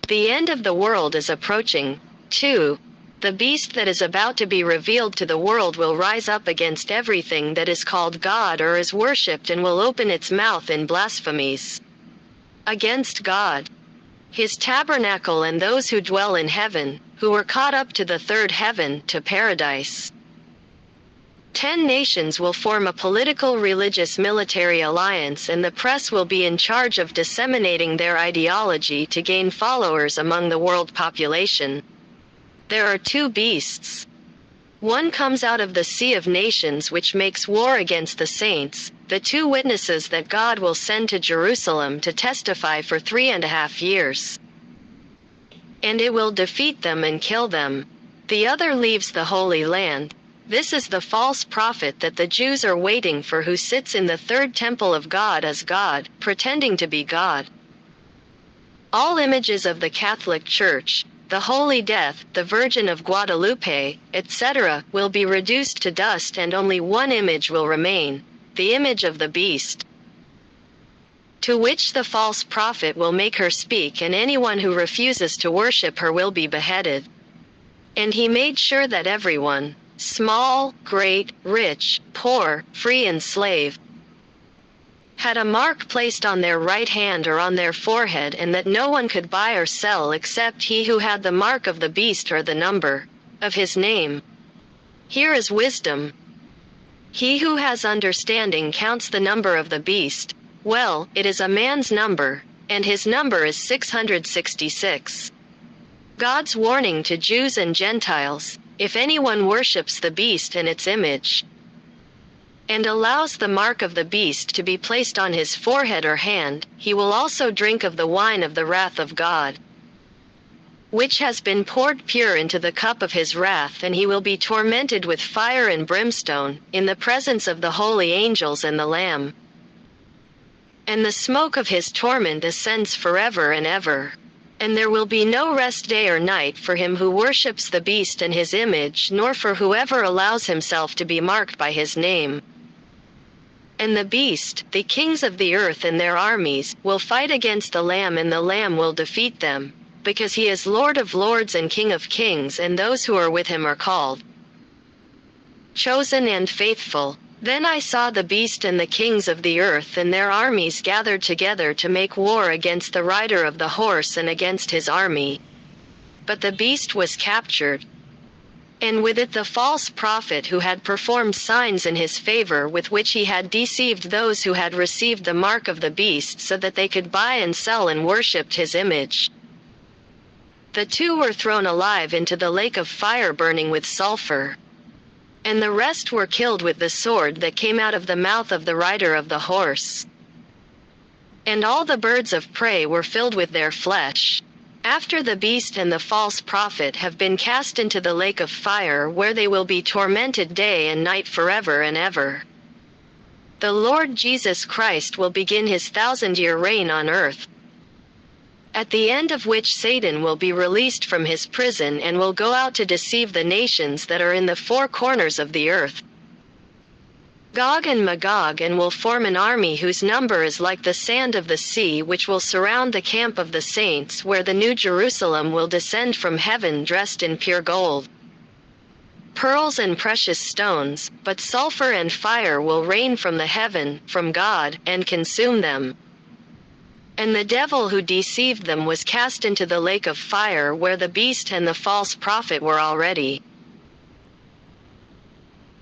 The end of the world is approaching. 2. The beast that is about to be revealed to the world will rise up against everything that is called God or is worshipped and will open its mouth in blasphemies against God, His tabernacle, and those who dwell in heaven, who were caught up to the third heaven, to paradise. 10 nations will form a political, religious, military alliance, and the press will be in charge of disseminating their ideology to gain followers among the world population. There are 2 beasts. One comes out of the sea of nations which makes war against the saints, the 2 witnesses that God will send to Jerusalem to testify for 3.5 years. And it will defeat them and kill them. The other leaves the Holy Land. This is the false prophet that the Jews are waiting for, who sits in the third temple of God as God, pretending to be God. All images of the Catholic Church, the Holy Death, the Virgin of Guadalupe, etc., will be reduced to dust, and only one image will remain, the image of the beast, to which the false prophet will make her speak, and anyone who refuses to worship her will be beheaded. And he made sure that everyone, small, great, rich, poor, free and slave, had a mark placed on their right hand or on their forehead, and that no one could buy or sell except he who had the mark of the beast or the number of his name. Here is wisdom. He who has understanding counts the number of the beast. Well, it is a man's number, and his number is 666. God's warning to Jews and Gentiles: if anyone worships the beast and its image, and allows the mark of the beast to be placed on his forehead or hand, he will also drink of the wine of the wrath of God, which has been poured pure into the cup of his wrath, and he will be tormented with fire and brimstone, in the presence of the holy angels and the Lamb. And the smoke of his torment ascends forever and ever. And there will be no rest day or night for him who worships the beast and his image, nor for whoever allows himself to be marked by his name. And the beast, the kings of the earth and their armies, will fight against the Lamb, and the Lamb will defeat them, because he is Lord of lords and King of kings, and those who are with him are called, chosen and faithful. Then I saw the beast and the kings of the earth and their armies gathered together to make war against the rider of the horse and against his army. But the beast was captured, and with it the false prophet who had performed signs in his favor, with which he had deceived those who had received the mark of the beast, so that they could buy and sell and worshipped his image. The 2 were thrown alive into the lake of fire burning with sulfur. And the rest were killed with the sword that came out of the mouth of the rider of the horse. And all the birds of prey were filled with their flesh, after the beast and the false prophet have been cast into the lake of fire, where they will be tormented day and night forever and ever. The Lord Jesus Christ will begin his 1,000-year reign on earth, at the end of which Satan will be released from his prison and will go out to deceive the nations that are in the 4 corners of the earth, Gog and Magog, and will form an army whose number is like the sand of the sea, which will surround the camp of the saints, where the New Jerusalem will descend from heaven dressed in pure gold, pearls and precious stones, but sulfur and fire will rain from the heaven, from God, and consume them. And the devil who deceived them was cast into the lake of fire, where the beast and the false prophet were already.